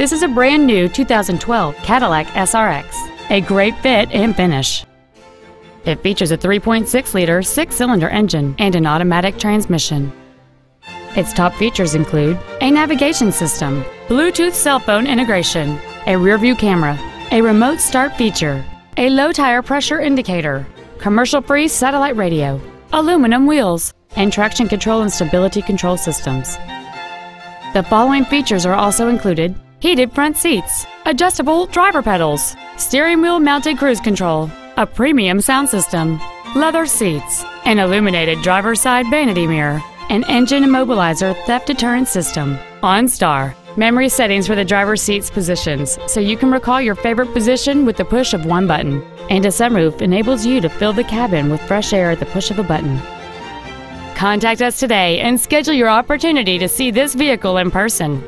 This is a brand new 2012 Cadillac SRX, a great fit and finish. It features a 3.6-liter six-cylinder engine and an automatic transmission. Its top features include a navigation system, Bluetooth cell phone integration, a rear-view camera, a remote start feature, a low tire pressure indicator, commercial-free satellite radio, aluminum wheels, and traction control and stability control systems. The following features are also included: heated front seats, adjustable driver pedals, steering wheel mounted cruise control, a premium sound system, leather seats, an illuminated driver's side vanity mirror, an engine immobilizer theft deterrent system, OnStar, memory settings for the driver's seat's positions so you can recall your favorite position with the push of one button, and a sunroof enables you to fill the cabin with fresh air at the push of a button. Contact us today and schedule your opportunity to see this vehicle in person.